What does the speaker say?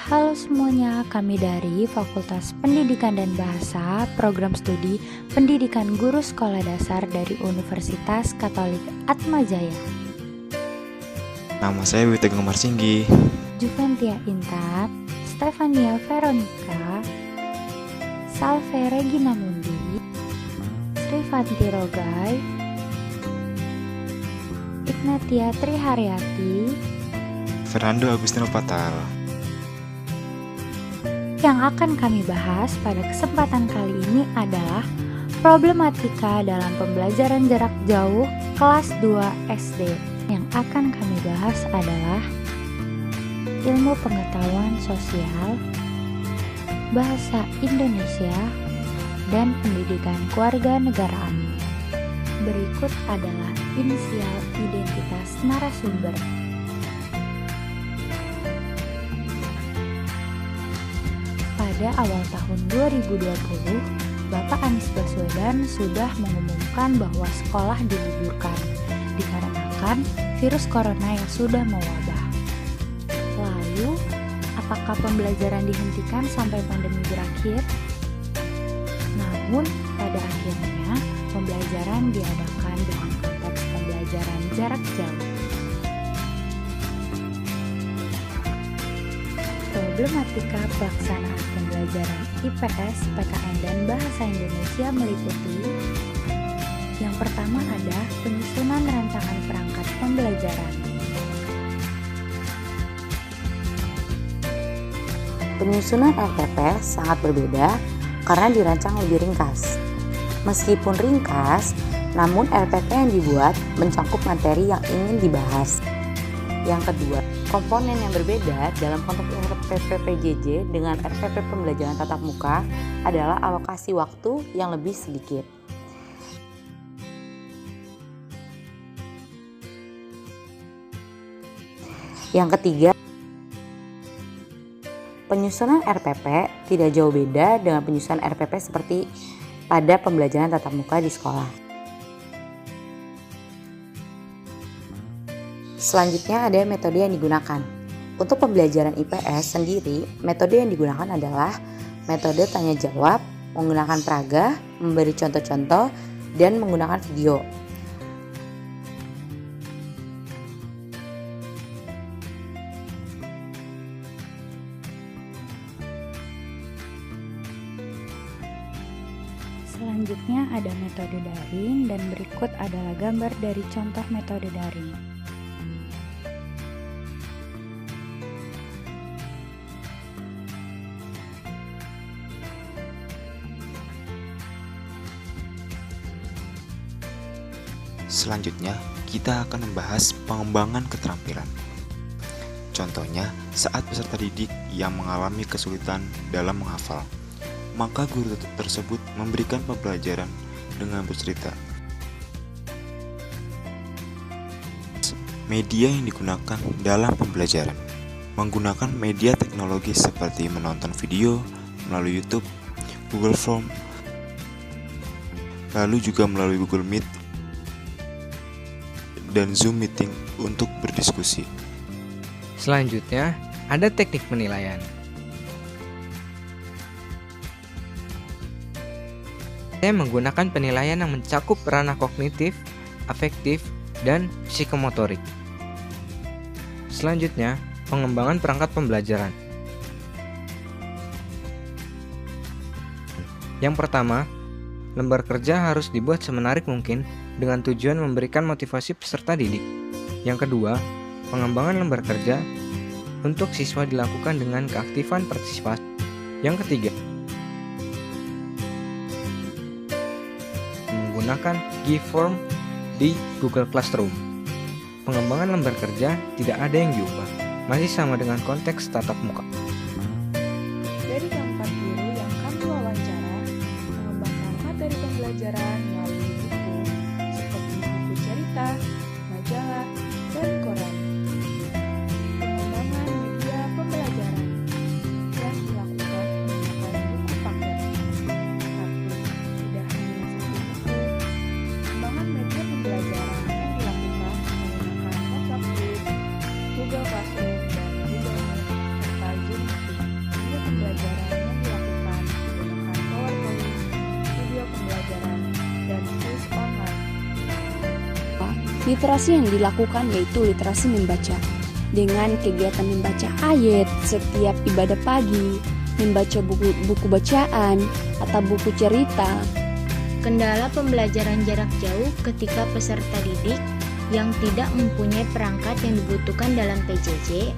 Halo semuanya, kami dari Fakultas Pendidikan dan Bahasa, Program Studi Pendidikan Guru Sekolah Dasar dari Universitas Katolik Atmajaya. Nama saya Witegeng Marsinggi. Juventia Intan, Stefania Veronica, Salve Regina Mundi, Srifanti Rogai, Ignatia Triharyati, Fernando Agustino Patal. Yang akan kami bahas pada kesempatan kali ini adalah problematika dalam pembelajaran jarak jauh kelas 2 SD. Yang akan kami bahas adalah ilmu pengetahuan sosial, bahasa Indonesia, dan pendidikan kewarganegaraan. Berikut adalah inisial identitas narasumber. Pada awal tahun 2020, Bapak Anies Baswedan sudah mengumumkan bahwa sekolah diliburkan dikarenakan virus corona yang sudah mewabah. Lalu, apakah pembelajaran dihentikan sampai pandemi berakhir? Namun, pada akhirnya, pembelajaran diadakan dengan konteks pembelajaran jarak jauh. Problematika pelaksanaan pembelajaran IPS, PKN, dan Bahasa Indonesia meliputi: yang pertama ada penyusunan rancangan perangkat pembelajaran. Penyusunan RPP sangat berbeda karena dirancang lebih ringkas. Meskipun ringkas, namun RPP yang dibuat mencakup materi yang ingin dibahas. Yang kedua, komponen yang berbeda dalam konteks RPP PJJ dengan RPP pembelajaran tatap muka adalah alokasi waktu yang lebih sedikit. Yang ketiga, penyusunan RPP tidak jauh beda dengan penyusunan RPP seperti pada pembelajaran tatap muka di sekolah. Selanjutnya ada metode yang digunakan. Untuk pembelajaran IPS sendiri, metode yang digunakan adalah metode tanya jawab, menggunakan praga, memberi contoh-contoh, dan menggunakan video. Selanjutnya ada metode daring, dan berikut adalah gambar dari contoh metode daring. Selanjutnya, kita akan membahas pengembangan keterampilan. Contohnya, saat peserta didik yang mengalami kesulitan dalam menghafal, maka guru tersebut memberikan pembelajaran dengan bercerita. Media yang digunakan dalam pembelajaran menggunakan media teknologi seperti menonton video melalui YouTube, Google Form, lalu juga melalui Google Meet dan Zoom Meeting untuk berdiskusi. Selanjutnya, ada teknik penilaian. Saya menggunakan penilaian yang mencakup ranah kognitif, afektif, dan psikomotorik. Selanjutnya, pengembangan perangkat pembelajaran. Yang pertama, lembar kerja harus dibuat semenarik mungkin dengan tujuan memberikan motivasi peserta didik. Yang kedua, pengembangan lembar kerja untuk siswa dilakukan dengan keaktifan partisipasi. Yang ketiga, menggunakan G-Form di Google Classroom. Pengembangan lembar kerja tidak ada yang diubah, masih sama dengan konteks tatap muka. Dari keempat guru yang kami wawancara, mengembangkan materi pembelajaran melalui buku seperti buku cerita, majalah, dan koran. Pengembangan media pembelajaran yang dilakukan menggunakan buku paket. Tapi tidak hanya satu buku, pengembangan media pembelajaran yang dilakukan menggunakan WhatsApp Group, Google Classroom, dan Google Meet, serta Zoom. Literasi yang dilakukan yaitu literasi membaca, dengan kegiatan membaca ayat setiap ibadah pagi, membaca buku bacaan atau buku cerita. Kendala pembelajaran jarak jauh ketika peserta didik yang tidak mempunyai perangkat yang dibutuhkan dalam PJJ